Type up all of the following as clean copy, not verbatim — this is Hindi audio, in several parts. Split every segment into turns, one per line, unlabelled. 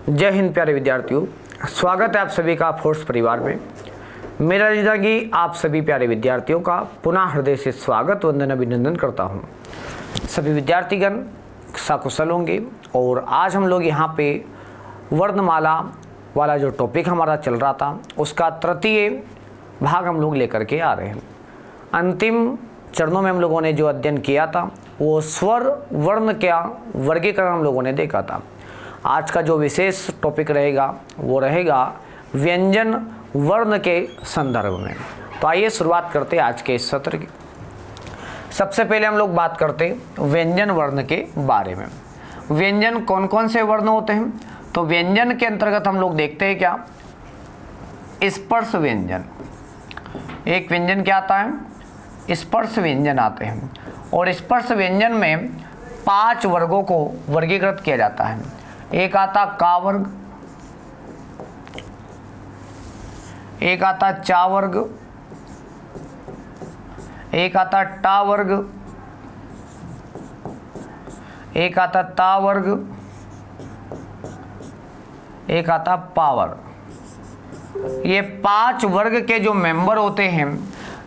जय हिंद प्यारे विद्यार्थियों, स्वागत है आप सभी का फोर्स परिवार में। मेरा जिंदगी आप सभी प्यारे विद्यार्थियों का पुनः हृदय से स्वागत वंदन अभिनंदन करता हूं। सभी विद्यार्थीगण सकुशल होंगे और आज हम लोग यहाँ पे वर्णमाला वाला जो टॉपिक हमारा चल रहा था उसका तृतीय भाग हम लोग लेकर के आ रहे हैं। अंतिम चरणों में हम लोगों ने जो अध्ययन किया था वो स्वर वर्ण का वर्गीकरण हम लोगों ने देखा था। आज का जो विशेष टॉपिक रहेगा वो रहेगा व्यंजन वर्ण के संदर्भ में। तो आइए शुरुआत करते हैं आज के इस सत्र की। सबसे पहले हम लोग बात करते हैं व्यंजन वर्ण के बारे में। व्यंजन कौन कौन से वर्ण होते हैं? तो व्यंजन के अंतर्गत हम लोग देखते हैं क्या, स्पर्श व्यंजन। एक व्यंजन क्या आता है? स्पर्श व्यंजन आते हैं। और स्पर्श व्यंजन में 5 वर्गों को वर्गीकृत किया जाता है। एक आता का वर्ग, एक आता चा वर्ग, एक आता टा वर्ग, एक आता ता वर्ग, एक आता पा वर्ग। ये 5 वर्ग के जो मेंबर होते हैं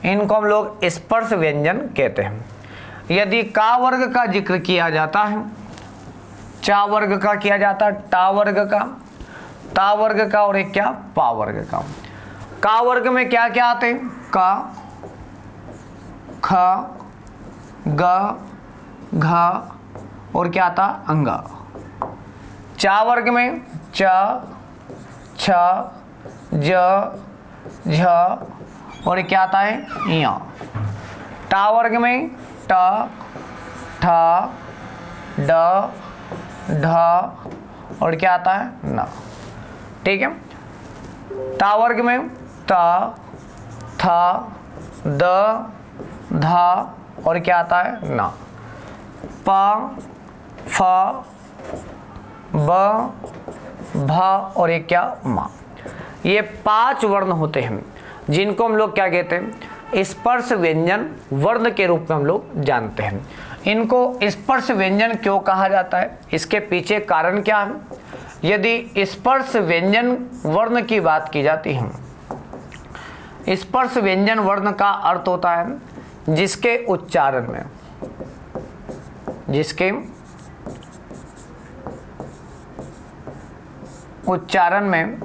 इनको हम लोग स्पर्श व्यंजन कहते हैं। यदि का वर्ग का जिक्र किया जाता है, चा वर्ग का किया जाता है, टा वर्ग का, ता वर्ग का और एक क्या, पा वर्ग का। का वर्ग में क्या क्या आते हैं? का, ख, ग, घ और क्या आता? अंगा। चा वर्ग में च, छ, ज, झ और क्या आता है? या। टा वर्ग में ट, ठ, ड, ढ और क्या आता है? न। ठीक है। ता वर्ग में त, थ, द, ध और क्या आता है? न। प, फ, ब, भ और एक क्या? मा। ये 5 वर्ण होते हैं जिनको हम लोग क्या कहते हैं? स्पर्श व्यंजन वर्ण के रूप में हम लोग जानते हैं। इनको स्पर्श व्यंजन क्यों कहा जाता है? इसके पीछे कारण क्या है? यदि स्पर्श व्यंजन वर्ण की बात की जाती है, स्पर्श व्यंजन वर्ण का अर्थ होता है जिसके उच्चारण में, जिसके उच्चारण में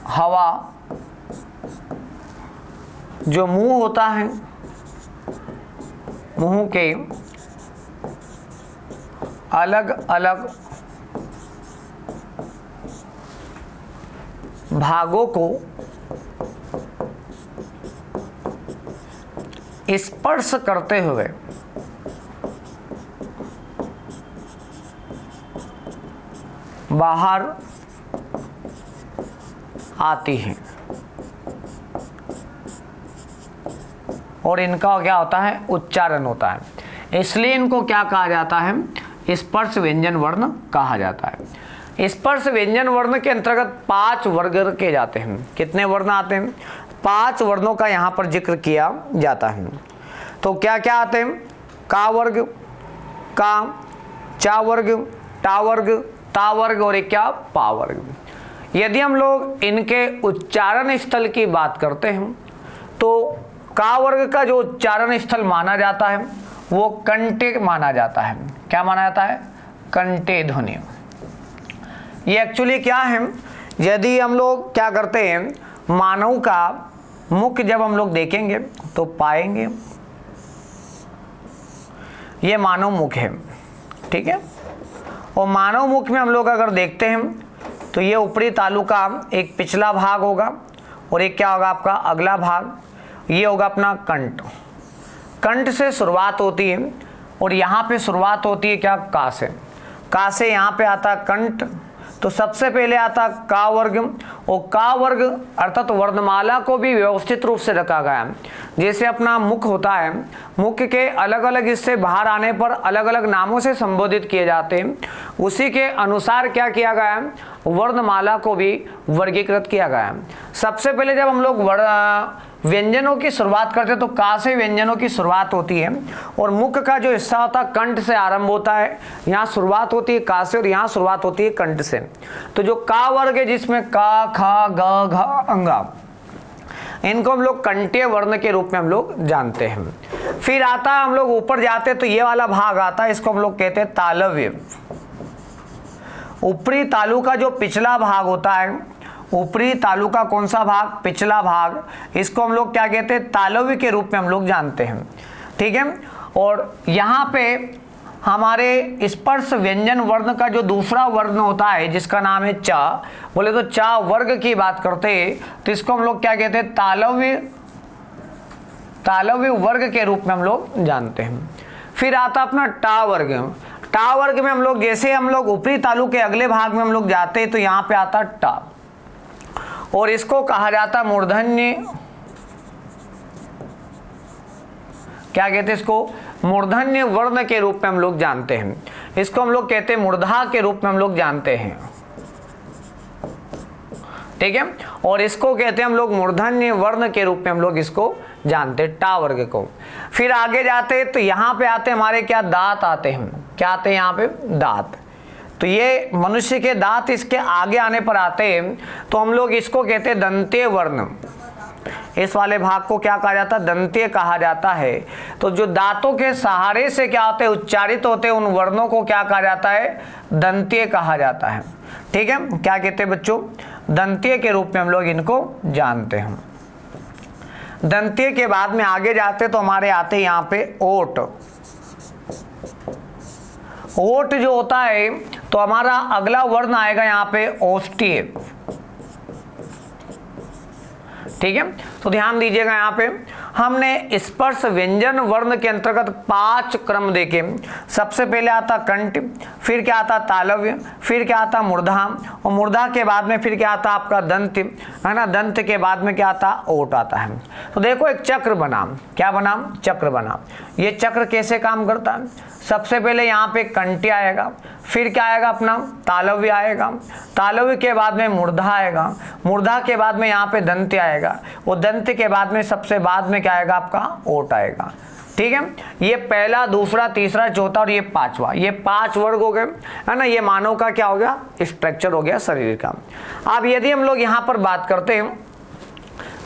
हवा, जो मुंह होता है, मुंह के अलग अलग भागों को स्पर्श करते हुए बाहर आती है और इनका क्या होता है? उच्चारण होता है। इसलिए इनको क्या कहा जाता है? स्पर्श व्यंजन वर्ण कहा जाता है। स्पर्श व्यंजन वर्ण के अंतर्गत 5 वर्ग रखे जाते हैं। कितने वर्ण आते हैं? 5 वर्णों का यहाँ पर जिक्र किया जाता है। तो क्या क्या आते हैं? का वर्ग, का, चा वर्ग, टा वर्ग, ता वर्ग और एक क्या? पा वर्ग। यदि हम लोग इनके उच्चारण स्थल की बात करते हैं तो का वर्ग का जो उच्चारण स्थल माना जाता है वो कंटे माना जाता है। क्या माना जाता है? कंटे ध्वनि। ये एक्चुअली क्या है? यदि हम लोग क्या करते हैं, मानव का मुख जब हम लोग देखेंगे तो पाएंगे ये मानव मुख है। ठीक है। और मानव मुख में हम लोग अगर देखते हैं तो ये ऊपरी तालु का एक पिछला भाग होगा और एक क्या होगा? आपका अगला भाग। ये होगा अपना कंठ। कंठ से शुरुआत होती है और यहाँ पे शुरुआत होती है क्या? का से। का से यहाँ पे आता कंठ। तो सबसे पहले आता का वर्ग और का वर्ग अर्थात वर्णमाला को भी व्यवस्थित रूप से रखा गया है। जैसे अपना मुख होता है, मुख के अलग अलग हिस्से बाहर आने पर अलग अलग नामों से संबोधित किए जाते हैं, उसी के अनुसार क्या किया गया है? वर्णमाला को भी वर्गीकृत किया गया है। सबसे पहले जब हम लोग व्यंजनों की शुरुआत करते हैं तो का से व्यंजनों की शुरुआत होती है, और मुख का जो हिस्सा होता है कंठ से आरंभ होता है। यहाँ शुरुआत होती है का से और यहाँ शुरुआत होती है कंठ से। तो जो का वर्ग है जिसमें का, खा, ग, घ, अंगा, इनको हम लोग कंठीय वर्ण के रूप में हम लोग जानते हैं। फिर आता है, हम लोग ऊपर जाते हैं तो ये वाला भाग आता है, इसको हम लोग कहते हैं तालव्य। ऊपरी तालु का जो पिछला भाग होता है, ऊपरी तालु का कौन सा भाग, पिछला भाग, इसको हम लोग क्या कहते हैं, तालव्य के रूप में हम लोग जानते हैं। ठीक है। और यहाँ पे हमारे स्पर्श व्यंजन वर्ण का जो दूसरा वर्ण होता है जिसका नाम है च, बोले तो च वर्ग की बात करते हैं तो इसको हम लोग क्या कहते हैं, तालव्य वर्ग के रूप में हम लोग जानते हैं। फिर आता अपना टा वर्ग। टा वर्ग में हम लोग जैसे हम लोग ऊपरी तालु के अगले भाग में हम लोग जाते हैं तो यहाँ पे आता टा, और इसको कहा जाता मूर्धन्य, क्या कहते हैं इसको, मूर्धन्य वर्ण के रूप में हम लोग जानते हैं। इसको हम लोग कहते हैं मूर्धा के रूप में हम लोग जानते हैं। ठीक है। और इसको कहते हैं हम लोग मूर्धन्य वर्ण के रूप में हम लोग इसको जानते हैं, टा वर्ग को। फिर आगे जाते हैं तो यहाँ पे आते हैं हमारे क्या, दांत आते हैं। क्या आते हैं यहाँ पे, दांत। तो ये मनुष्य के दांत इसके आगे आने पर आते हैं तो हम लोग इसको कहते हैं दंतीय वर्ण। इस वाले भाग को क्या कहा जाता है, दंतीय कहा जाता है। तो जो दांतों के सहारे से क्या होते हैं, उच्चारित होते हैं, उन वर्णों को क्या कहा जाता है, दंतीय कहा जाता है। ठीक है। क्या कहते हैं बच्चों, दंतीय के रूप में हम लोग इनको जानते हैं। दंतीय के बाद में आगे जाते तो हमारे आते यहाँ पे ओट। ओट जो होता है तो हमारा अगला वर्ण आएगा यहाँ पे ओष्ठीय। ठीक है। तो ध्यान दीजिएगा, यहाँ पे हमने स्पर्श व्यंजन वर्ण के अंतर्गत 5 क्रम देखे। सबसे पहले आता कंठ, फिर क्या आता तालव्य, फिर क्या आता मूर्धा, और मूर्धा के बाद में फिर क्या आता आपका दंत, है ना। दंत के बाद में क्या आता, ओट आता है। तो देखो एक चक्र बना, क्या बना, चक्र बना। ये चक्र कैसे काम करता है, सबसे पहले यहाँ पे कंठी आएगा, फिर क्या आएगा अपना तालव्य आएगा, तालव्य के बाद में मूर्धा आएगा, मूर्धा के बाद में यहाँ पे दंत आएगा, वो दंत के बाद में सबसे बाद में क्या आएगा आपका ओट आएगा। ठीक है। ये पहला, दूसरा, तीसरा, चौथा और ये पांचवा, ये 5 वर्ग हो गए, है ना। ये मानव का क्या हो गया, स्ट्रक्चर हो गया शरीर का। अब यदि हम लोग यहाँ पर बात करते हैं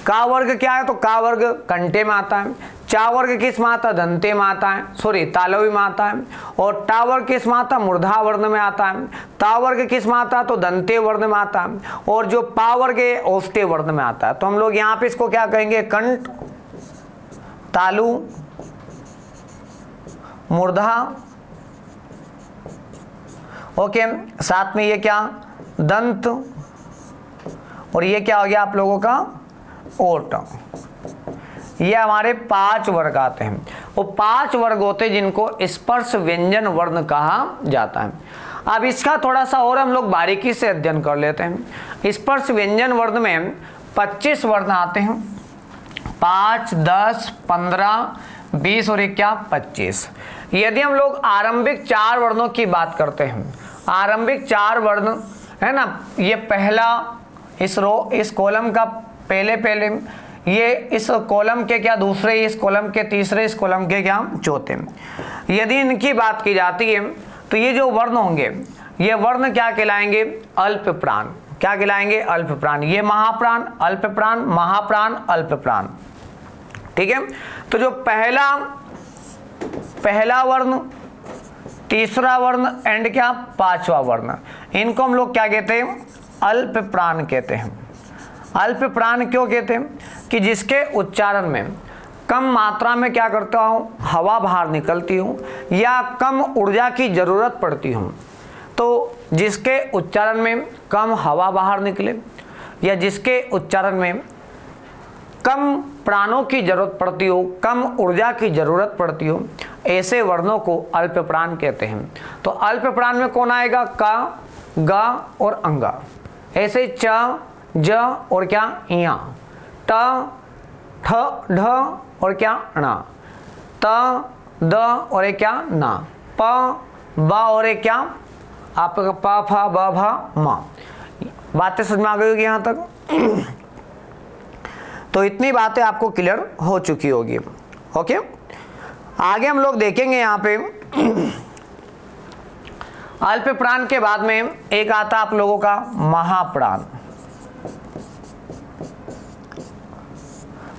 का वर्ग क्या है, तो का वर्ग कंठे में आता है। चा वर्ग किस में आता है, दंते में आता है, सॉरी तालव्य में आता है। और टा वर्ग किस में आता है, मूर्धा वर्ण में आता है। ता वर्ग किस में आता है, तो दंते वर्ण में आता है। और जो पा वर्ग है ओष्ठीय वर्ण में आता है। तो हम लोग यहाँ पे इसको क्या कहेंगे, कंठ, तालु, मूर्धा, ओके, साथ में ये क्या दंत, और ये क्या हो गया आप लोगों का ओट। ये हमारे 5 वर्ग आते हैं। वो 5 वर्ग होते हैं जिनको स्पर्श व्यंजन वर्ण कहा जाता है। अब इसका थोड़ा सा और हम लोग बारीकी से अध्ययन कर लेते हैं। स्पर्श व्यंजन वर्ण में 25 वर्ण आते हैं, 5, 10, 15, 20 और 25। यदि हम लोग आरंभिक 4 वर्णों की बात करते हैं, आरंभिक 4 वर्ण है ना, ये पहला इस कॉलम का पहले, ये इस कॉलम के क्या दूसरे, इस कॉलम के तीसरे, इस कॉलम के क्या चौथे। यदि इनकी बात की जाती है तो ये जो वर्ण होंगे, ये वर्ण क्या कहलाएंगे, अल्प प्राण। क्या कहलाएंगे, अल्प प्राण। ये महाप्राण, अल्प प्राण, महाप्राण, अल्प प्राण। ठीक है। तो जो पहला वर्ण, तीसरा वर्ण एंड क्या पांचवा वर्ण, इनको हम लोग क्या कहते हैं, अल्प प्राण कहते हैं। अल्प प्राण क्यों कहते हैं, कि जिसके उच्चारण में कम मात्रा में क्या करता हूँ, हवा बाहर निकलती हूँ या कम ऊर्जा की जरूरत पड़ती हूँ। तो जिसके उच्चारण में कम हवा बाहर निकले या जिसके उच्चारण में कम प्राणों की जरूरत पड़ती हो, कम ऊर्जा की जरूरत पड़ती हो, ऐसे वर्णों को अल्प प्राण कहते हैं। तो अल्प प्राण में कौन आएगा, का, गा और अंगा। ऐसे च, ज और क्या या, ट, ठ, ढ और क्या ण, त, द और एक क्या ना, प, ब और एक क्या आपका प, फ, ब, भ, म। बातें समझ में आ गई होगी यहाँ तक। तो इतनी बातें आपको क्लियर हो चुकी होगी। ओके, आगे हम लोग देखेंगे यहाँ पे अल्प प्राण के बाद में एक आता आप लोगों का महाप्राण।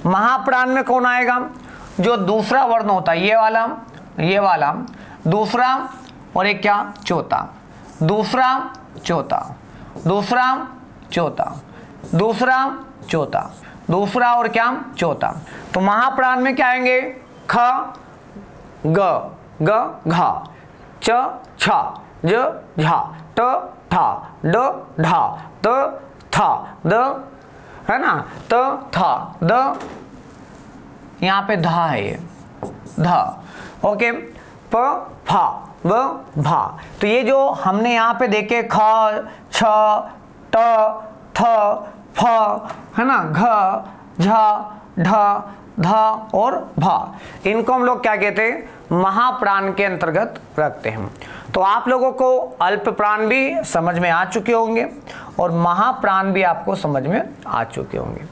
महाप्राण में कौन आएगा? जो दूसरा वर्ण होता है, ये वाला दूसरा, और एक क्या? चौथा, दूसरा चौथा, दूसरा चौथा, दूसरा चौथा, दूसरा और क्या? चौथा। तो महाप्राण में क्या आएंगे? ख ग घा, च छा, ज झा, ट ठा, ड ढा, त था, द, है ना, त था, द, यहाँ पे धा है, ये धा। ओके, प फा, व भा। तो ये जो हमने यहाँ पे देखे ख छ ट थ फ, है ना, घ झ ढ ध और भा, इनको हम लोग क्या कहते हैं? महाप्राण के अंतर्गत रखते हैं। तो आप लोगों को अल्प प्राण भी समझ में आ चुके होंगे और महाप्राण भी आपको समझ में आ चुके होंगे।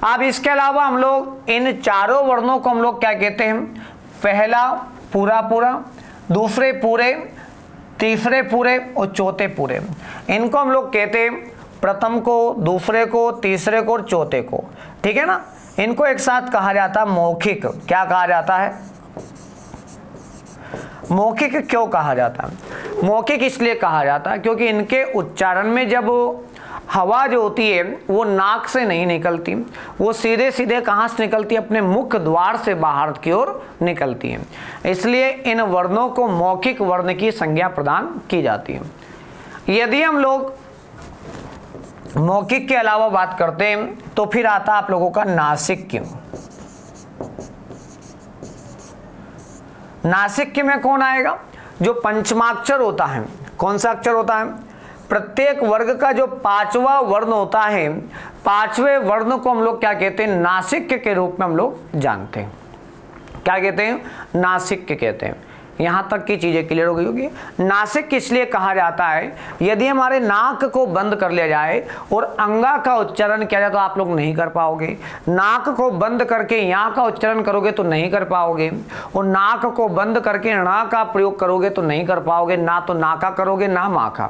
अब इसके अलावा हम लोग इन चारों वर्णों को हम लोग क्या कहते हैं? पहला पूरा पूरा, दूसरे पूरे, तीसरे पूरे और चौथे पूरे। इनको हम लोग कहते हैं प्रथम को, दूसरे को, तीसरे को और चौथे को। ठीक है ना? इनको एक साथ कहा जाता है मौखिक। क्या कहा जाता है? मौखिक। क्यों कहा जाता है मौखिक? इसलिए कहा जाता है क्योंकि इनके उच्चारण में जब हवा जो होती है वो नाक से नहीं निकलती, वो सीधे सीधे कहाँ से निकलती है? अपने मुख्य द्वार से बाहर की ओर निकलती है। इसलिए इन वर्णों को मौखिक वर्ण की संज्ञा प्रदान की जाती है। यदि हम लोग मौखिक के अलावा बात करते हैं तो फिर आता आप लोगों का नासिक्य। नासिक्य में कौन आएगा? जो पंचमाक्षर होता है। कौन सा अक्षर होता है? प्रत्येक वर्ग का जो पांचवा वर्ण होता है, पांचवें वर्ण को हम लोग क्या कहते हैं? नासिक्य के रूप में हम लोग जानते हैं। क्या कहते हैं? नासिक्य कहते हैं। यहां तक की चीजें क्लियर हो गई होगी। नासिक इसलिए कहा जाता है यदि हमारे नाक को बंद कर लिया जाए और अंगा का उच्चारण किया जाए तो आप लोग नहीं कर पाओगे। नाक को बंद करके यहाँ का उच्चारण करोगे तो नहीं कर पाओगे, और नाक को बंद करके णा का प्रयोग करोगे तो नहीं कर पाओगे। ना तो नाका करोगे ना माका।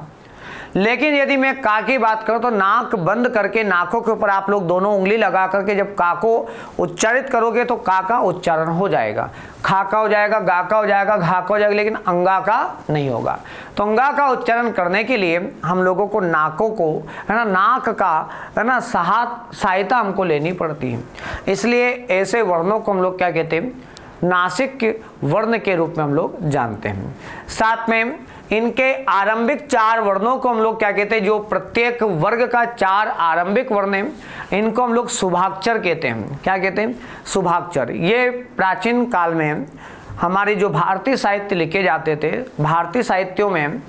लेकिन यदि मैं का की बात करूं तो नाक बंद करके नाकों के ऊपर आप लोग दोनों उंगली लगा करके जब का को उच्चारित करोगे तो का का उच्चारण हो जाएगा। खा का हो जाएगा, गा का हो जाएगा, घा का हो जाएगा, लेकिन अंगा का नहीं होगा। तो अंगा का उच्चारण करने के लिए हम लोगों को नाकों को, है ना, नाक का, है ना, सहायता हमको लेनी पड़ती है। इसलिए ऐसे वर्णों को हम लोग क्या कहते हैं? नासिक वर्ण के रूप में हम लोग जानते हैं। साथ में इनके आरंभिक चार वर्णों को हम लोग क्या कहते हैं? जो प्रत्येक वर्ग का चार आरंभिक वर्ण है, इनको हम लोग शुभाक्षर कहते हैं। क्या कहते हैं? शुभाक्षर। ये प्राचीन काल में हमारे जो भारतीय साहित्य लिखे जाते थे, भारतीय साहित्यों में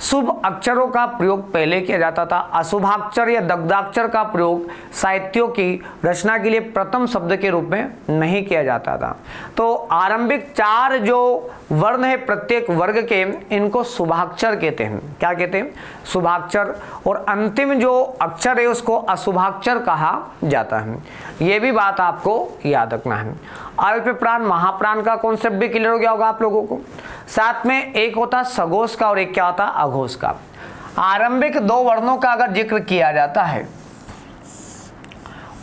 शुभ अक्षरों का प्रयोग पहले किया जाता था। अशुभाक्षर या दग्धाक्षर का प्रयोग साहित्यों की रचना के लिए प्रथम शब्द के रूप में नहीं किया जाता था। तो आरंभिक चार जो वर्ण है प्रत्येक वर्ग के, इनको शुभाक्षर कहते हैं। क्या कहते हैं? शुभाक्षर। और अंतिम जो अक्षर है उसको अशुभाक्षर कहा जाता है। ये भी बात आपको याद रखना है। अल्प प्राण महाप्राण का कॉन्सेप्ट भी क्लियर हो गया होगा आप लोगों को। साथ में एक होता सघोष का और एक क्या होता? अघोष का। आरंभिक दो वर्णों का अगर जिक्र किया जाता है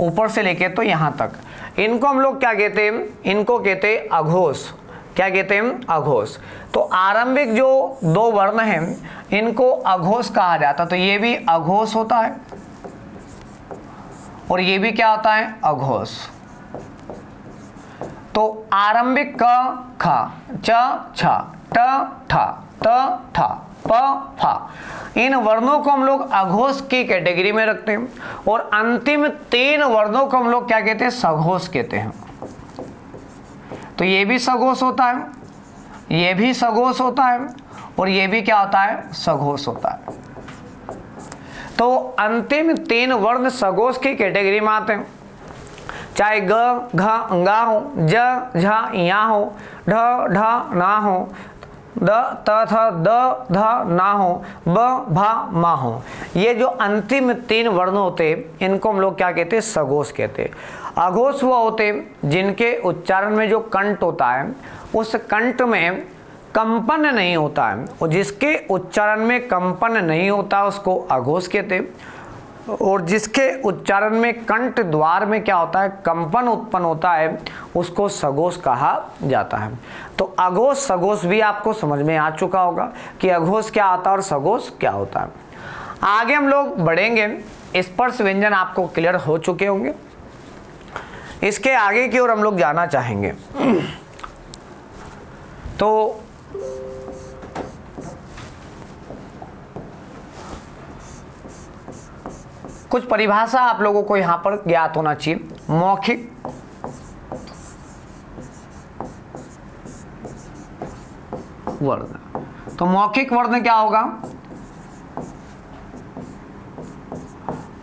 ऊपर से लेके तो यहां तक, इनको हम लोग क्या कहते हैं? इनको कहते हैं अघोष। क्या कहते हैं? अघोष। तो आरंभिक जो दो वर्ण हैं इनको अघोष कहा जाता। तो ये भी अघोष होता है और ये भी क्या होता है? अघोष। तो आरंभिक क ख च छ ट ठ त थ प फ, इन वर्णों को हम लोग अघोष की कैटेगरी में रखते हैं। और अंतिम तीन वर्णों को हम लोग क्या कहते हैं? सघोष कहते हैं। तो ये भी सघोष होता है, ये भी सघोष होता है और ये भी क्या होता है? सघोष होता है। तो अंतिम तीन वर्ण सघोष की कैटेगरी में आते हैं। चाहे ग घ अंगा हो, ज झ या हो, ढ ढ ना हो, द त थ द ध ना हो, ब भ मा हो। ये जो अंतिम तीन वर्ण होते हैं इनको हम लोग क्या कहते हैं? सघोष कहते हैं। अघोष वो होते हैं जिनके उच्चारण में जो कंठ होता है उस कंठ में कंपन नहीं होता है, और जिसके उच्चारण में कंपन नहीं होता उसको अघोष कहते हैं, और जिसके उच्चारण में कंठ द्वार में क्या होता है, कंपन उत्पन्न होता है, उसको सघोष कहा जाता है। तो अघोष सघोष भी आपको समझ में आ चुका होगा कि अघोष क्या आता है और सघोष क्या होता है। आगे हम लोग बढ़ेंगे, स्पर्श व्यंजन आपको क्लियर हो चुके होंगे। इसके आगे की ओर हम लोग जाना चाहेंगे। तो कुछ परिभाषा आप लोगों को यहां पर ज्ञात होना चाहिए। मौखिक वर्ण, तो मौखिक वर्ण क्या होगा,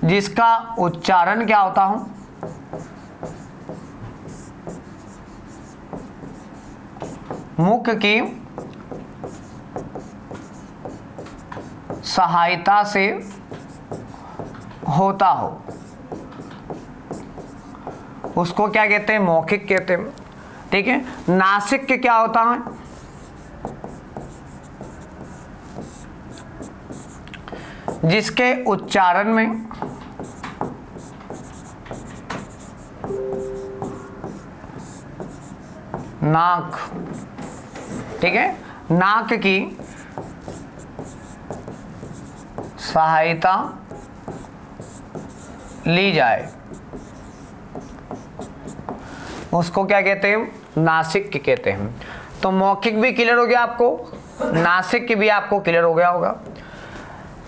जिसका उच्चारण क्या होता हो, मुख की सहायता से होता हो, उसको क्या कहते हैं, मौखिक कहते हैं। ठीक है। नासिक के क्या होता है, जिसके उच्चारण में नाक, ठीक है, नाक की सहायता ली जाए, उसको क्या कहते हैं, नासिक कहते हैं। तो मौखिक भी क्लियर हो गया आपको, नासिक की भी आपको क्लियर हो गया होगा।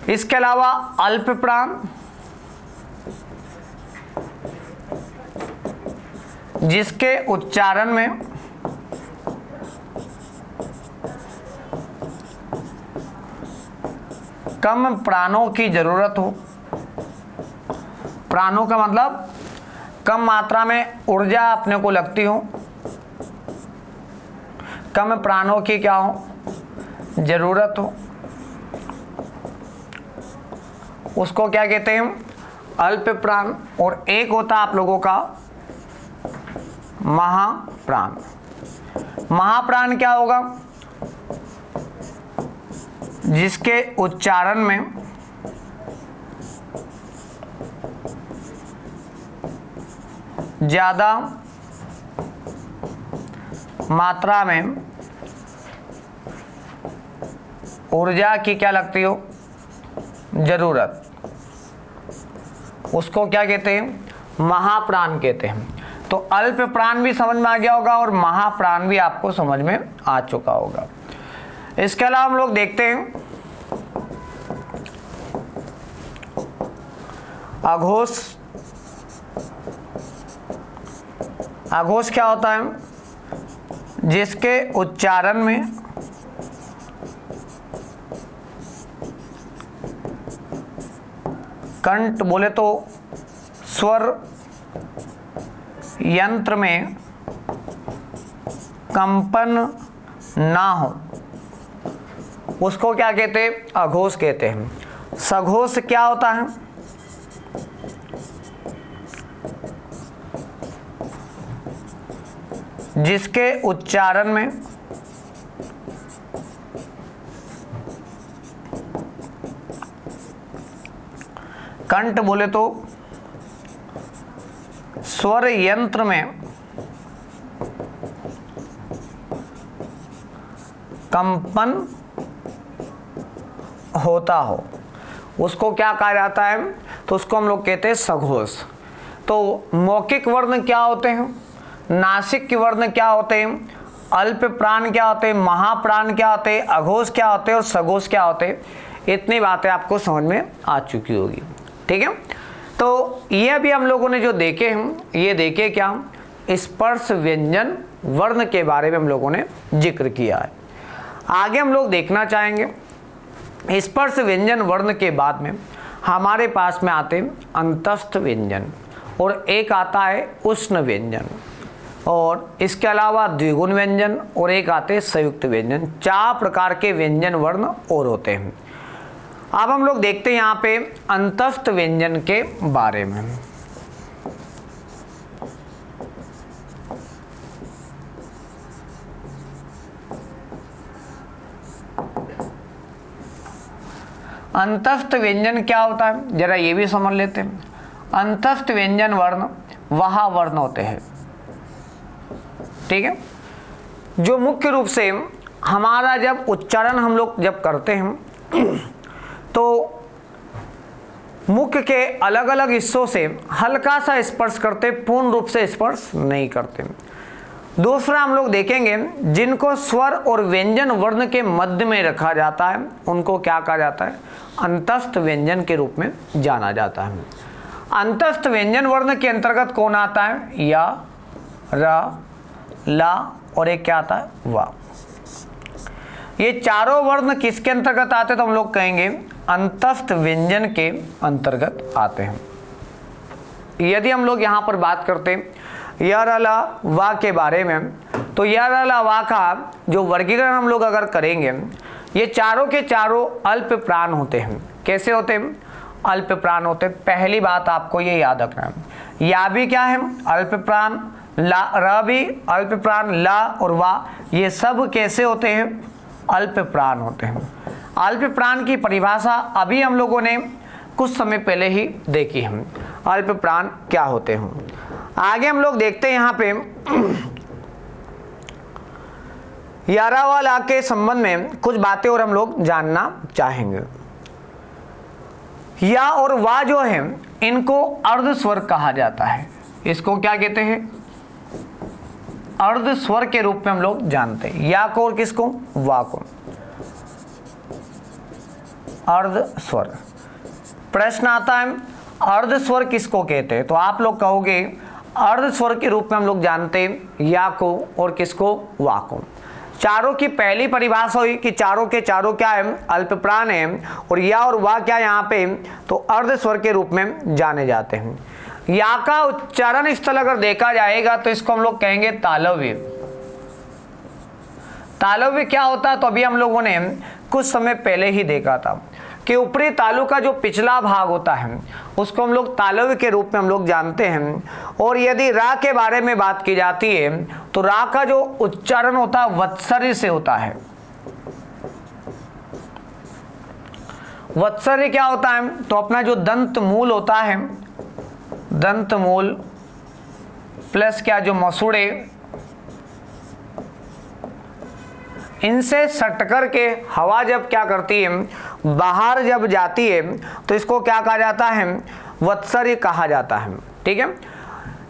इसके अलावा अल्प प्राण, जिसके उच्चारण में कम प्राणों की जरूरत हो, प्राणों का मतलब कम मात्रा में ऊर्जा अपने को लगती हो, कम प्राणों की क्या हो, जरूरत हो, उसको क्या कहते हैं, अल्प प्राण। और एक होता आप लोगों का महाप्राण। महाप्राण क्या होगा, जिसके उच्चारण में ज्यादा मात्रा में ऊर्जा की क्या लगती हो, जरूरत, उसको क्या कहते हैं, महाप्राण कहते हैं। तो अल्प प्राण भी समझ में आ गया होगा और महाप्राण भी आपको समझ में आ चुका होगा। इसके अलावा हम लोग देखते हैं अघोष। अघोष क्या होता है, जिसके उच्चारण में कंठ बोले तो स्वर यंत्र में कंपन ना हो, उसको क्या कहते हैं, अघोष कहते हैं। सघोष क्या होता है, जिसके उच्चारण में कंठ बोले तो स्वर यंत्र में कंपन होता हो, उसको क्या कहा जाता है, तो उसको हम लोग कहते हैं सघोष। तो मौखिक वर्ण क्या होते हैं, नासिक के वर्ण क्या होते हैं, अल्प प्राण क्या होते हैं, महाप्राण क्या होते हैं, अघोष क्या होते हैं और सघोष क्या होते हैं। इतनी बातें आपको समझ में आ चुकी होगी। ठीक है। तो ये अभी हम लोगों ने जो देखे हैं, ये देखे क्या, स्पर्श व्यंजन वर्ण के बारे में हम लोगों ने जिक्र किया है। आगे हम लोग देखना चाहेंगे स्पर्श व्यंजन वर्ण के बाद में हमारे पास में आते हैं अंतस्थ व्यंजन, और एक आता है उष्ण व्यंजन, और इसके अलावा द्विगुण व्यंजन, और एक आते हैं संयुक्त व्यंजन। 4 प्रकार के व्यंजन वर्ण और होते हैं। अब हम लोग देखते हैं यहाँ पे अंतस्थ व्यंजन के बारे में। अंतस्थ व्यंजन क्या होता है, जरा ये भी समझ लेते हैं। अंतस्थ व्यंजन वर्ण वह वर्ण होते हैं, ठीक है, जो मुख्य रूप से हमारा जब उच्चारण हम लोग जब करते हैं तो मुख के अलग अलग हिस्सों से हल्का सा स्पर्श करते, पूर्ण रूप से स्पर्श नहीं करते। दूसरा हम लोग देखेंगे जिनको स्वर और व्यंजन वर्ण के मध्य में रखा जाता है उनको क्या कहा जाता है, अंतस्थ व्यंजन के रूप में जाना जाता है। अंतस्थ व्यंजन वर्ण के अंतर्गत कौन आता है, या, र, ला और एक क्या आता है, वा। ये चारों वर्ण किसके अंतर्गत आते हैं, तो हम लोग कहेंगे अंतस्थ व्यंजन के अंतर्गत आते हैं। यदि हम लोग यहाँ पर बात करते हैं य, र, ला, वा के बारे में, तो य, र, ला, वा का जो वर्गीकरण हम लोग अगर करेंगे, ये चारों के चारों अल्प प्राण होते हैं। कैसे होते हैं, अल्प प्राण होते हैं। पहली बात आपको ये याद रखना है, या भी क्या है, अल्प प्राण, ला, र भी अल्प प्राण, ला और वा ये सब कैसे होते हैं, अल्प प्राण होते हैं। अल्प प्राण की परिभाषा अभी हम लोगों ने कुछ समय पहले ही देखी है, अल्प प्राण क्या होते हैं। आगे हम लोग देखते हैं यहाँ पे यारा वा ला के संबंध में कुछ बातें और हम लोग जानना चाहेंगे। या और वा जो है इनको अर्ध स्वर कहा जाता है। इसको क्या कहते हैं, अर्ध स्वर के रूप में हम लोग जानते हैं। या को और किसको, वा को, अर्ध स्वर। प्रश्न आता है अर्ध स्वर किसको कहते हैं, तो आप लोग कहोगे अर्ध स्वर के रूप में हम लोग जानते हैं या को और किसको, वा को। चारों की पहली परिभाषा हुई कि चारों के चारों क्या है, अल्प प्राण है, और या और वा क्या यहाँ पे, तो अर्ध स्वर के रूप में जाने जाते हैं। या का उच्चारण स्थल अगर देखा जाएगा तो इसको हम लोग कहेंगे तालव्य। तालव्य क्या होता है, तो अभी हम लोगों ने कुछ समय पहले ही देखा था कि ऊपरी तालु का जो पिछला भाग होता है उसको हम लोग तालव्य के रूप में हम लोग जानते हैं। और यदि रा के बारे में बात की जाती है तो रा का जो उच्चारण होता है वत्सर्य से होता है। वत्सर्य क्या होता है, तो अपना जो दंत मूल होता है, दंत मूल प्लस क्या जो मसूड़े, इनसे सटकर के हवा जब क्या करती है, बाहर जब जाती है तो इसको क्या कहा जाता है, वत्सर्य कहा जाता है। ठीक है,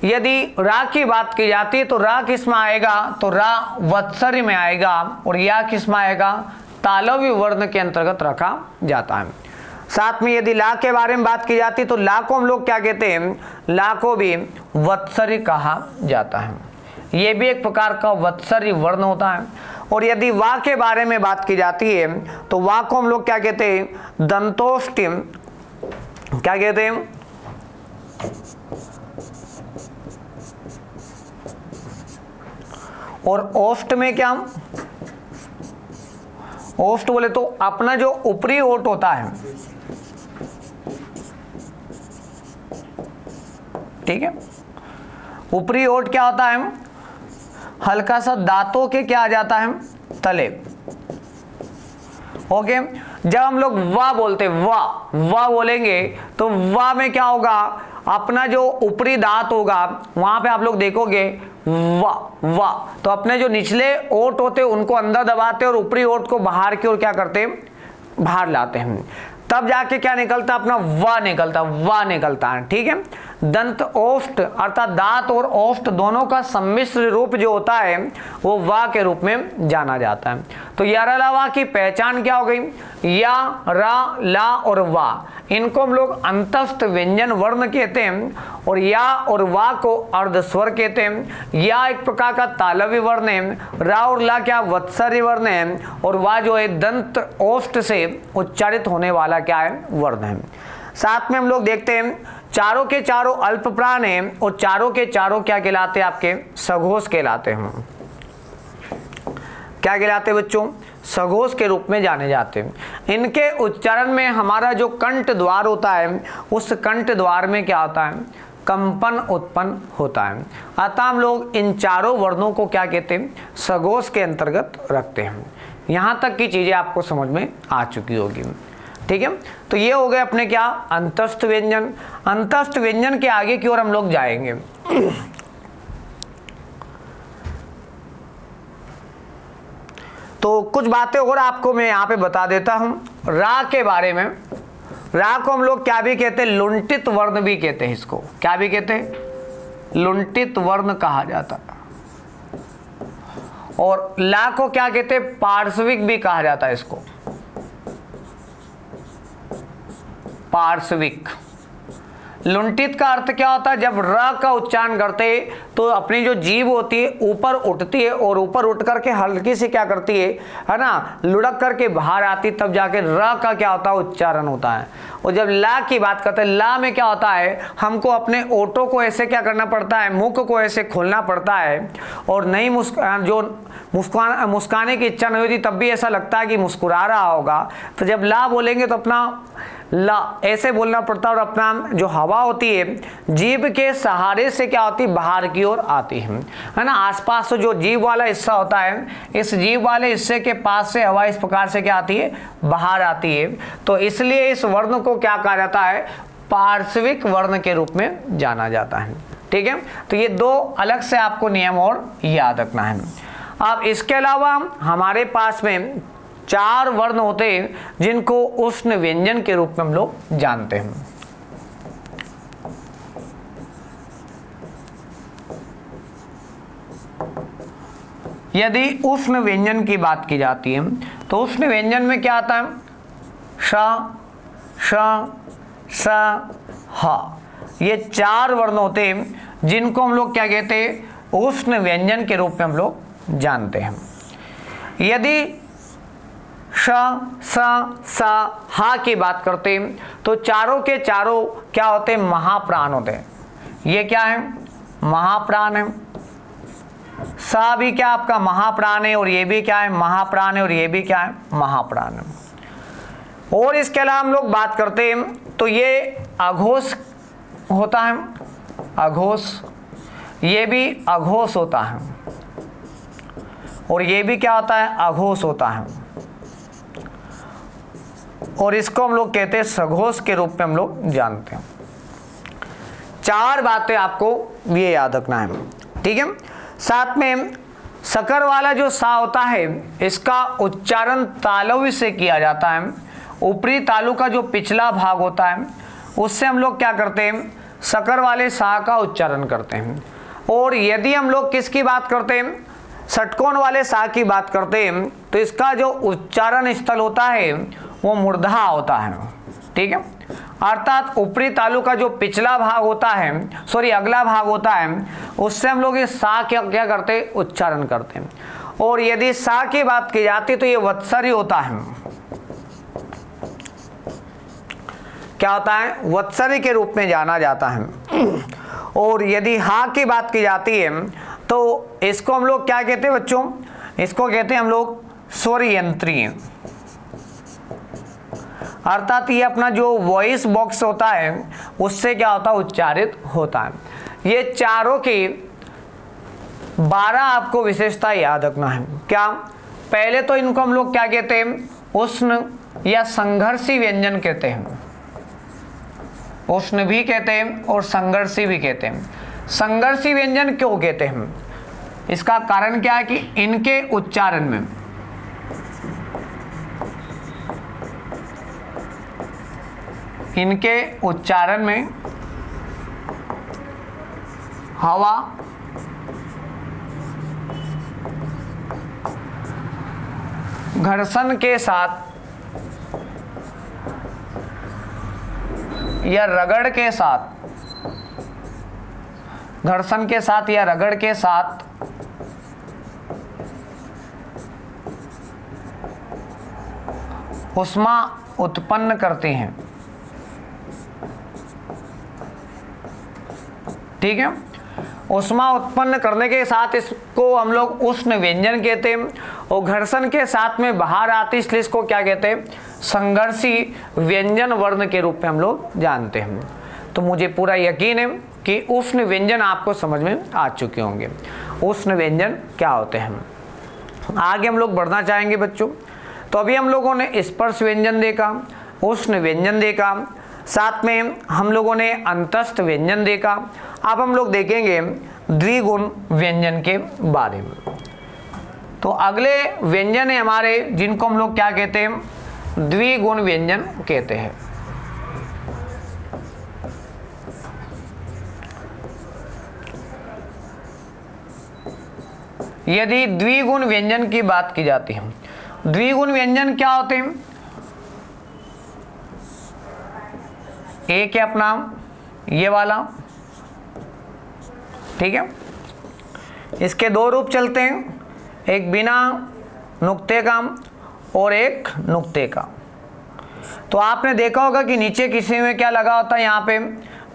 यदि रा की बात की जाती है तो रा किस में आएगा, तो रा वत्सर्य में आएगा, और या किस में आएगा, तालव्य वर्ण के अंतर्गत रखा जाता है। साथ में यदि ला के बारे में बात की जाती है तो ला को हम लोग क्या कहते हैं, ला को भी वत्सर्य कहा जाता है। ये भी एक प्रकार का वत्सर्य वर्ण होता है। और यदि वा के बारे में बात की जाती है तो वा को हम लोग क्या कहते हैं, दंतोष्टिम, क्या कहते हैं, और ओष्ठ में क्या, ओष्ठ बोले तो अपना जो ऊपरी ओठ होता है, ठीक है, ऊपरी ओठ क्या होता है, हल्का सा दांतों के क्या आ जाता है, तले। ओके, जब हम लोग वा बोलते, वा बोलेंगे तो वा में क्या होगा, अपना जो ऊपरी दांत होगा वहां पे आप लोग देखोगे वा, तो अपने जो निचले ओठ होते उनको अंदर दबाते और ऊपरी ओठ को बाहर की ओर क्या करते, बाहर लाते हैं, तब जाके क्या निकलता, अपना वा निकलता है। ठीक है, दंत ओष्ठ अर्थात दांत और ओष्ठ दोनों का सम्मिश्र रूप जो होता है वो वा के रूप में जाना जाता है। तो या रा ला वा की पहचान क्या हो गई, या रा ला और वा इनको हम लोग अंतस्थ व्यंजन वर्ण कहते हैं, और या और वा को अर्ध स्वर कहते हैं। या एक प्रकार का तालव्य वर्ण है, रा और ला क्या वत्सर्य वर्ण है, और वा जो है दंत ओष्ठ से उच्चारित होने वाला क्या है, वर्ण है। साथ में हम लोग देखते हैं चारों के चारों अल्प प्राण हैं और चारों के चारों क्या कहलाते हैं, आपके सघोष कहलाते हैं। क्या कहलाते हैं बच्चों, सघोष के रूप में जाने जाते हैं। इनके उच्चारण में हमारा जो कंठ द्वार होता है उस कंठ द्वार में क्या होता है, कंपन उत्पन्न होता है। अतः हम लोग इन चारों वर्णों को क्या कहते हैं, सघोष के अंतर्गत रखते हैं। यहाँ तक की चीजें आपको समझ में आ चुकी होगी। ठीक है। तो ये हो गए अपने क्या, अंतस्थ व्यंजन। अंतस्थ व्यंजन के आगे की ओर हम लोग जाएंगे। तो कुछ बातें और आपको मैं यहाँ पे बता देता हूँ रा के बारे में। रा को हम लोग क्या भी कहते हैं, लुंठित वर्ण भी कहते हैं। इसको क्या भी कहते हैं, लुंठित वर्ण कहा जाता है। और ला को क्या कहते हैं, पार्श्विक भी कहा जाता है। इसको पार्श्विक। लुंठित का अर्थ क्या होता है, जब र का उच्चारण करते तो अपनी जो जीभ होती है ऊपर उठती है और ऊपर उठ करके हल्की से क्या करती है ना, लुढ़क करके बाहर आती, तब जाके र का क्या होता है, उच्चारण होता है। और जब ला की बात करते हैं, ला में क्या होता है, हमको अपने ओठों को ऐसे क्या करना पड़ता है, मुख को ऐसे खोलना पड़ता है। और नई मुस्काने की इच्छा नहीं होती तब भी ऐसा लगता है कि मुस्कुरा रहा होगा। तो जब ला बोलेंगे तो अपना ला ऐसे बोलना पड़ता है और अपना जो हवा होती है जीभ के सहारे से क्या होती है, बाहर की ओर आती है ना। आसपास जो जीभ वाला हिस्सा होता है, इस जीभ वाले हिस्से के पास से हवा इस प्रकार से क्या आती है, बाहर आती है। तो इसलिए इस वर्ण को क्या कहा जाता है, पार्श्विक वर्ण के रूप में जाना जाता है। ठीक है। तो ये दो अलग से आपको नियम और याद रखना है। अब इसके अलावा हमारे पास में 4 वर्ण होते हैं जिनको उष्ण व्यंजन के रूप में हम लोग जानते हैं। यदि उष्ण व्यंजन की बात की जाती है तो उष्ण व्यंजन में क्या आता है, श, श, स, ह। ये 4 वर्ण होते हैं जिनको हम लोग क्या कहते हैं, उष्ण व्यंजन के रूप में हम लोग जानते हैं। यदि श, स, हा की बात करते हैं तो चारों के चारों क्या होते हैं, महाप्राण होते हैं। ये क्या है, महाप्राण है। सा भी क्या आपका महाप्राण है और ये भी क्या है, महाप्राण है। और ये भी क्या है, महाप्राण है। और इसके अलावा हम लोग बात करते हैं तो ये अघोष होता है, अघोष। ये भी अघोष होता है और ये भी क्या होता है, अघोष होता है। और इसको हम लोग कहते हैं सघोष के रूप में हम लोग जानते हैं। 4 बातें आपको ये याद रखना है। ठीक है। साथ में सकर वाला जो सा होता है इसका उच्चारण तालव्य से किया जाता है। ऊपरी तालु का जो पिछला भाग होता है उससे हम लोग क्या करते हैं, सकर वाले सा का उच्चारण करते हैं। और यदि हम लोग किसकी बात करते हैं, षटकोण वाले सा की बात करते हैं तो इसका जो उच्चारण स्थल होता है वो मूर्धा होता है। ठीक है। अर्थात ऊपरी तालु का जो पिछला भाग होता है, सॉरी अगला भाग होता है, उससे हम लोग ये सा क्या करते हैं, उच्चारण करते हैं। और यदि सा की बात की जाती तो ये वत्सरी होता है। क्या होता है, वत्सरी के रूप में जाना जाता है। और यदि हा की बात की जाती है तो इसको हम लोग क्या कहते हैं बच्चों, इसको कहते हैं हम लोग स्वर यंत्री। अर्थात ये अपना जो वॉइस बॉक्स होता है उससे क्या होता है, उच्चारित होता है। ये चारों की 12 आपको विशेषता याद रखना है। क्या, पहले तो इनको हम लोग क्या कहते हैं, उष्ण या संघर्षी व्यंजन कहते हैं। उष्ण भी कहते हैं और संघर्षी भी कहते हैं। संघर्षी व्यंजन क्यों कहते हैं, इसका कारण क्या है कि इनके उच्चारण में हवा घर्षण के साथ या रगड़ के साथ, घर्षण के साथ या रगड़ के साथ ऊष्मा उत्पन्न करते हैं। ठीक है। ऊष्मा उत्पन्न करने के साथ इसको हम लोग उष्ण व्यंजन कहते हैं। और घर्षण के साथ में बाहर आती इसलिए इसको क्या कहते हैं, संघर्षी व्यंजन वर्ण के रूप में हम लोग जानते हैं। तो मुझे पूरा यकीन है कि उष्ण व्यंजन आपको समझ में आ चुके होंगे। उष्ण व्यंजन क्या होते हैं, आगे हम लोग बढ़ना चाहेंगे बच्चों। तो अभी हम लोगों ने स्पर्श व्यंजन देखा, उष्ण व्यंजन देखा, साथ में हम लोगों ने अंतस्थ व्यंजन देखा। अब हम लोग देखेंगे द्विगुण व्यंजन के बारे में। तो अगले व्यंजन है हमारे जिनको हम लोग क्या कहते हैं, द्विगुण व्यंजन कहते हैं। यदि द्विगुण व्यंजन की बात की जाती है, द्विगुण व्यंजन क्या होते हैं? एक है अपना ये वाला, ठीक है, इसके दो रूप चलते हैं, एक बिना नुक्ते का और एक नुक्ते का। तो आपने देखा होगा कि नीचे किसी में क्या लगा होता है, यहाँ पे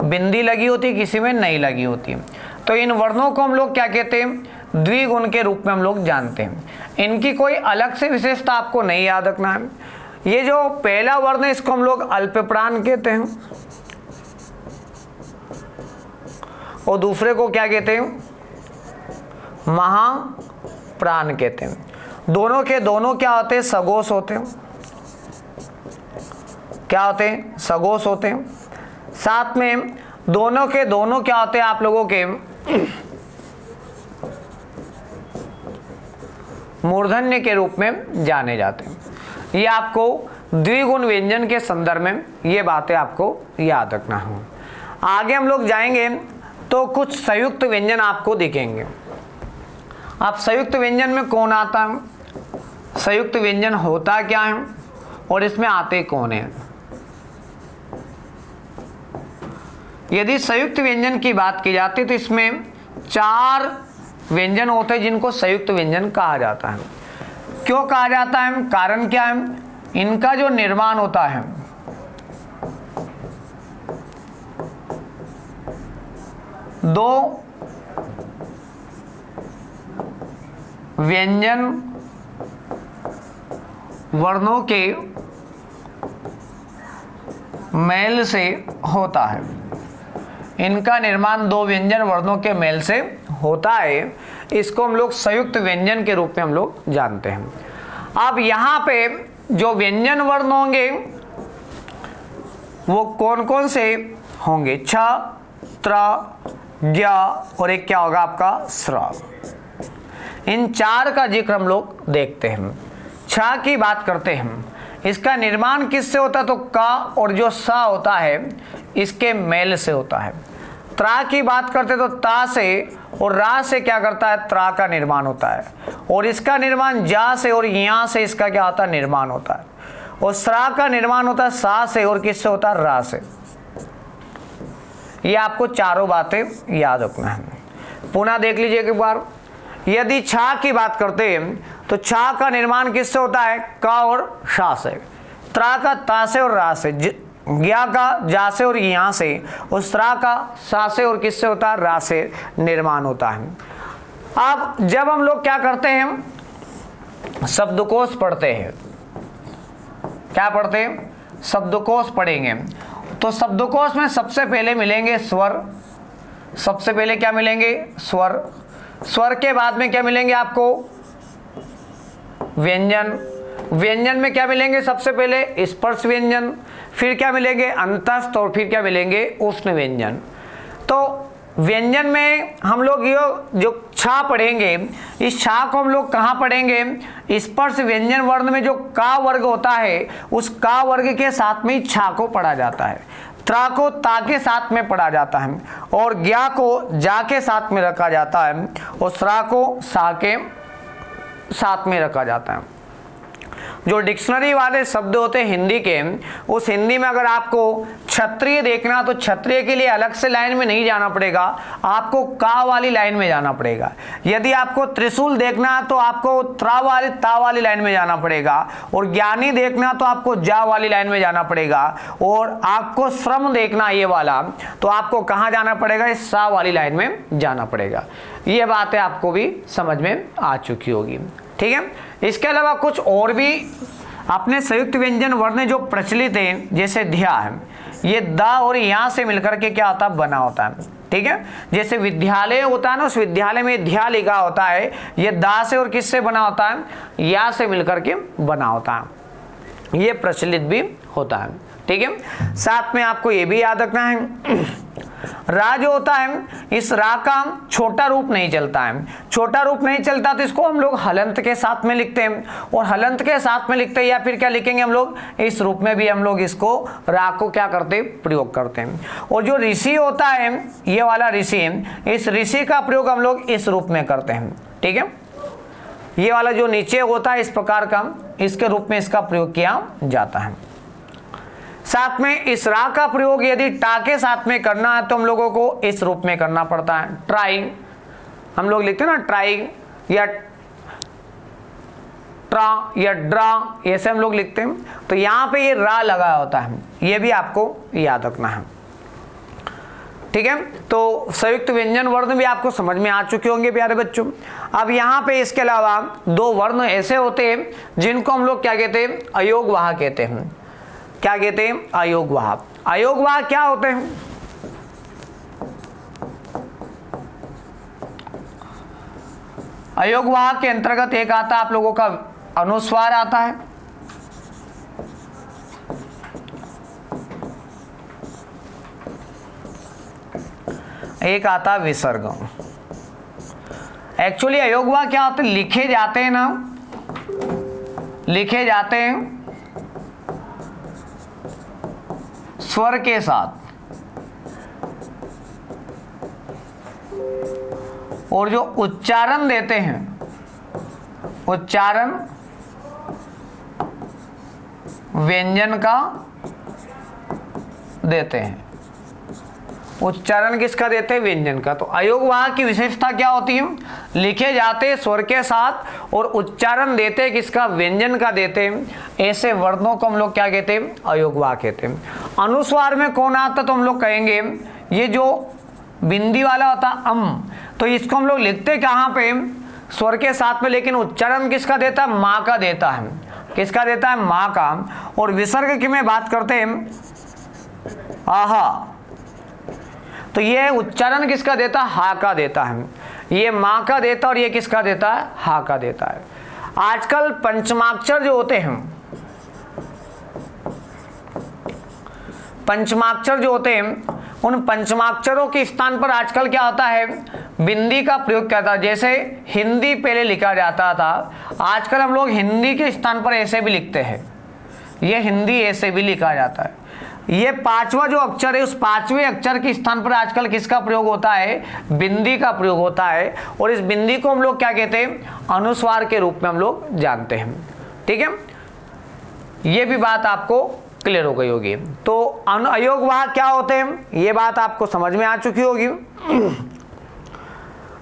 बिंदी लगी होती है, किसी में नहीं लगी होती है। तो इन वर्णों को हम लोग क्या कहते हैं, द्विगुण के रूप में हम लोग जानते हैं। इनकी कोई अलग से विशेषता आपको नहीं याद रखना है। ये जो पहला वर्ण है इसको हम लोग अल्पप्राण कहते हैं और दूसरे को क्या कहते हैं, महाप्राण कहते हैं। दोनों के दोनों क्या होते हैं, सगोष होते हैं। क्या होते हैं, सगोष होते हैं। साथ में दोनों के दोनों क्या होते हैं, आप लोगों के मूर्धन्य के रूप में जाने जाते हैं। ये आपको द्विगुण व्यंजन के संदर्भ में ये बातें आपको याद रखना है। आगे हम लोग जाएंगे तो कुछ संयुक्त व्यंजन आपको दिखेंगे। अब संयुक्त व्यंजन में कौन आता है, संयुक्त व्यंजन होता क्या है और इसमें आते कौन है। यदि संयुक्त व्यंजन की बात की जाती है तो इसमें 4 व्यंजन होते हैं जिनको संयुक्त व्यंजन कहा जाता है। क्यों कहा जाता है, कारण क्या है, इनका जो निर्माण होता है दो व्यंजन वर्णों के मेल से होता है। इनका निर्माण दो व्यंजन वर्णों के मेल से होता है। इसको हम लोग संयुक्त व्यंजन के रूप में हम लोग जानते हैं। अब यहाँ पे जो व्यंजन वर्ण होंगे वो कौन कौन से होंगे, छ, त्र, ज्ञ और एक क्या होगा आपका स्र। इन 4 का जिक्र हम लोग देखते हैं। छ की बात करते हैं, इसका निर्माण किससे होता है, तो का और जो सा होता है इसके मेल से होता है। त्रा की बात करते तो ता से और रा से क्या करता है, त्रा का निर्माण होता है और इसका निर्माण जा से और यहाँ से इसका क्या होता है, निर्माण होता है। और स्रा का निर्माण होता है सा से और किससे होता है, रा से। ये आपको चारों बातें याद रखना है। पुनः देख लीजिए एक बार, यदि छा की बात करते हैं तो छा का निर्माण किससे होता है, का और शा से। त्रा का ता से और रा से। ज्ञा का जा से और यहाँ से। और स्रा का सा से और किससे होता है, रा से निर्माण होता है। अब जब हम लोग क्या करते हैं, शब्दकोश पढ़ते हैं, क्या पढ़ते हैं, शब्दकोश पढ़ेंगे। तो शब्दकोश में सबसे पहले मिलेंगे स्वर। सबसे पहले क्या मिलेंगे, स्वर। स्वर के बाद में क्या मिलेंगे आपको, व्यंजन। व्यंजन में क्या मिलेंगे, सबसे पहले स्पर्श व्यंजन, फिर क्या मिलेंगे अंतस्थ और फिर क्या मिलेंगे उष्ण व्यंजन। तो व्यंजन में हम लोग ये जो छा पढ़ेंगे, इस छा को हम लोग कहाँ पढ़ेंगे, स्पर्श व्यंजन वर्ण में जो का वर्ग होता है उस का वर्ग के साथ में ही छा को पढ़ा जाता है। त्रा को ता के साथ में पढ़ा जाता है और ज्ञा को जा के साथ में रखा जाता है और स्रा को सा के साथ में रखा जाता है। जो डिक्शनरी वाले शब्द होते हैं हिंदी के, उस हिंदी में अगर आपको क्षत्रिय देखना तो क्षत्रिय के लिए अलग से लाइन में नहीं जाना पड़ेगा, आपको का वाली लाइन में जाना पड़ेगा। यदि आपको त्रिशूल देखना है तो आपको ता वाली लाइन में जाना पड़ेगा। और ज्ञानी देखना तो आपको जा वाली लाइन में जाना पड़ेगा। और आपको श्रम देखना ये वाला तो आपको कहाँ जाना पड़ेगा, इस सा वाली लाइन में जाना पड़ेगा। ये बातें आपको भी समझ में आ चुकी होगी, ठीक है। इसके अलावा कुछ और भी अपने संयुक्त व्यंजन वर्ण जो प्रचलित हैं, जैसे ध्या है, ये दा और यहाँ से मिलकर के क्या होता है, बना होता है, ठीक है। जैसे विद्यालय होता है ना, उस विद्यालय में ध्या लिखा होता है, ये दा से और किससे बना होता है, या से मिलकर के बना होता है। ये प्रचलित भी होता है। ठीक है, साथ में आपको ये भी याद रखना है रा जो होता है, इस रा का छोटा रूप नहीं चलता है। छोटा रूप नहीं चलता तो इसको हम लोग हलंत के साथ में लिखते हैं, और हलंत के साथ में लिखते हैं या फिर क्या लिखेंगे हम लोग, इस रूप में भी हम लोग इसको रा को क्या करते हैं, प्रयोग करते हैं। और जो ऋषि होता है, ये वाला ऋषि, इस ऋषि का प्रयोग हम लोग इस रूप में करते हैं। ठीक है, ये वाला जो नीचे होता है इस प्रकार का, इसके रूप में इसका प्रयोग किया जाता है। साथ में इस रा का प्रयोग यदि टा के साथ में करना है तो हम लोगों को इस रूप में करना पड़ता है, ट्राई हम लोग लिखते हैं ना, ट्राई या ट्रा या ड्रा, ऐसे हम लोग लिखते हैं। तो यहां पे ये रा लगा होता है, ये भी आपको याद रखना है। ठीक है, तो संयुक्त व्यंजन वर्ण भी आपको समझ में आ चुके होंगे प्यारे बच्चों। अब यहाँ पे इसके अलावा दो वर्ण ऐसे होते हैं जिनको हम लोग क्या कहते हैं, अयोगवाह कहते हैं। क्या कहते हैं, अयोगवाह। अयोगवाह क्या होते हैं, अयोगवाह के अंतर्गत एक आता है आप लोगों का अनुस्वार आता है, एक आता है विसर्ग। एक्चुअली अयोगवाह क्या होते हैं, लिखे जाते हैं ना, लिखे जाते हैं स्वर के साथ, और जो उच्चारण देते हैं, उच्चारण व्यंजन का देते हैं। उच्चारण किसका देते हैं, व्यंजन का। तो अयोगवाह की विशेषता क्या होती है, लिखे जाते स्वर के साथ और उच्चारण देते किसका, व्यंजन का देते हैं। ऐसे वर्णों को हम लोग क्या कहते हैं, अयोगवाह कहते हैं। अनुस्वार में कौन आता तो हम लोग कहेंगे ये जो बिंदी वाला होता अम, तो इसको हम लोग लिखते कहाँ पे, स्वर के साथ में, लेकिन उच्चारण किसका देता है, माँ का देता है। किसका देता है, माँ का। और विसर्ग की में बात करते हैं आहा, तो ये उच्चारण किसका देता है, हा का देता है। ये माँ का देता और ये किसका देता है, हा का देता है। आजकल पंचमाक्षर जो होते हैं, पंचमाक्षर जो होते हैं, उन पंचमाक्षरों के स्थान पर आजकल क्या होता है, बिंदी का प्रयोग किया था। जैसे हिंदी पहले लिखा जाता था, आजकल हम लोग हिंदी के स्थान पर ऐसे भी लिखते हैं, ये हिंदी ऐसे भी लिखा जाता है। ये पांचवा जो अक्षर है, उस पांचवें अक्षर के स्थान पर आजकल किसका प्रयोग होता है, बिंदी का प्रयोग होता है। और इस बिंदी को हम लोग क्या कहते हैं, अनुस्वार के रूप में हम लोग जानते हैं। ठीक है, ये भी बात आपको क्लियर हो गई होगी। तो अयोगवाह क्या होते हैं, ये बात आपको समझ में आ चुकी होगी।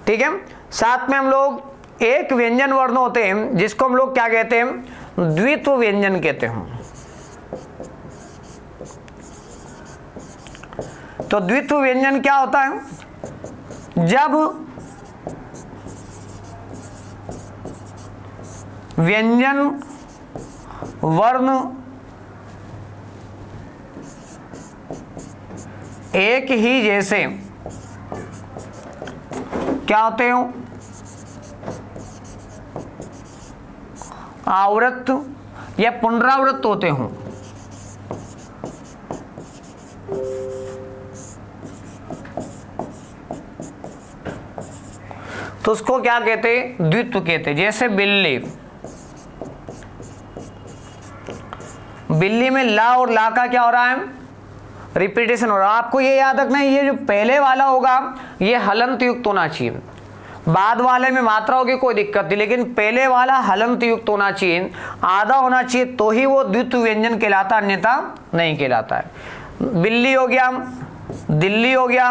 ठीक है, साथ में हम लोग एक व्यंजन वर्ण होते हैं जिसको हम लोग क्या कहते हैं, द्वित्व व्यंजन कहते हैं। तो द्वित्व व्यंजन क्या होता है, जब व्यंजन वर्ण एक ही जैसे क्या होते हो, आवृत या पुनरावृत्त होते हों, तो उसको क्या कहते हैं, द्वित्व कहते हैं। जैसे बिल्ली, बिल्ली में ला और ला का क्या हो रहा है, रिपीटेशन हो रहा है। आपको ये याद रखना है, ये जो पहले वाला होगा ये हलंत युक्त होना चाहिए, बाद वाले में मात्रा होगी कोई दिक्कत नहीं, लेकिन पहले वाला हलंत युक्त होना चाहिए, आधा होना चाहिए, तो ही वो द्वित्व व्यंजन कहलाता, अन्यथा नहीं कहलाता है। बिल्ली हो गया, दिल्ली हो गया,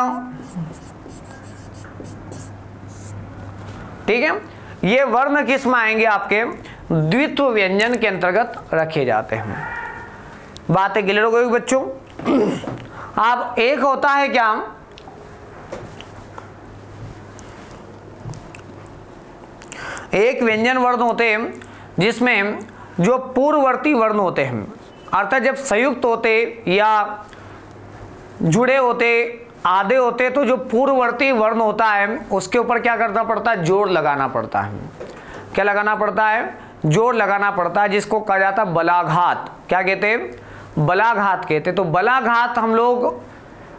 ठीक है, ये वर्ण किस में आएंगे, आपके द्वित्व व्यंजन के अंतर्गत रखे जाते हैं। बातें क्लियर हो गई बच्चों। अब एक होता है क्या, एक व्यंजन वर्ण होते हैं जिसमें जो पूर्ववर्ती वर्ण होते हैं, अर्थात जब संयुक्त होते या जुड़े होते, आधे होते, तो जो पूर्ववर्ती वर्ण होता है उसके ऊपर क्या करना पड़ता है, जोड़ लगाना पड़ता है। क्या लगाना पड़ता है, जोर लगाना पड़ता है, जिसको कहा जाता है बलाघात। क्या कहते हैं? बलाघात कहते हैं। तो बलाघात हम लोग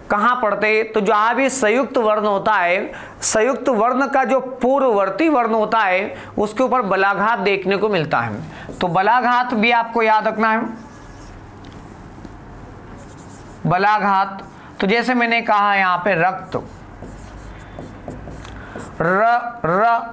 कहाँ पढ़ते? तो जहाँ भी संयुक्त वर्ण होता है, संयुक्त वर्ण का जो पूर्ववर्ती वर्ण होता है उसके ऊपर बलाघात देखने को मिलता है। तो बलाघात भी आपको याद रखना है। बलाघात, तो जैसे मैंने कहा यहाँ पे रक्त, र,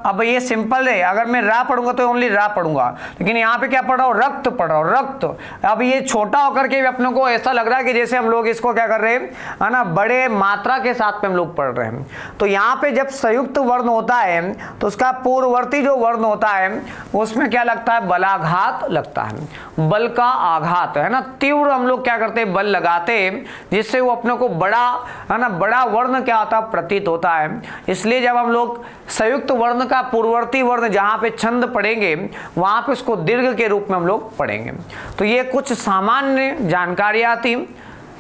अब ये सिंपल है, अगर मैं रा पढ़ूंगा तो ओनली रा पढ़ूंगा, लेकिन यहाँ पे क्या पढ़ रहा हूँ? रक्त पढ़ रहा हूँ, रक्त। अब ये छोटा होकर के भी अपने को ऐसा लग रहा है कि जैसे हम लोग इसको क्या कर रहे हैं, है ना, बड़े मात्रा के साथ में हम लोग पढ़ रहे हैं। तो यहाँ पे जब संयुक्त वर्ण होता है तो उसका पूर्ववर्ती जो वर्ण होता है उसमें क्या लगता है? बलाघात लगता है। बल का आघात, है ना, तीव्र हम लोग क्या करते हैं? बल लगाते हैं, जिससे वो अपने को बड़ा, है ना, बड़ा वर्ण क्या होता है? प्रतीत होता है। इसलिए जब हम लोग संयुक्त वर्ण का पूर्ववर्ती वर्ण जहां पे छंद पढ़ेंगे वहां पे उसको दीर्घ के रूप में हम लोग पढ़ेंगे। तो ये कुछ सामान्य जानकारियां थी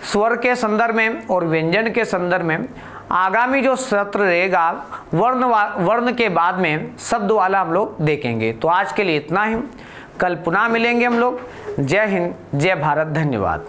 स्वर के संदर्भ में और व्यंजन के संदर्भ में। आगामी जो सत्र रहेगा वर्ण के बाद में शब्द वाला हम लोग देखेंगे। तो आज के लिए इतना ही, कल पुनः मिलेंगे हम लोग। जय हिंद, जय भारत, धन्यवाद।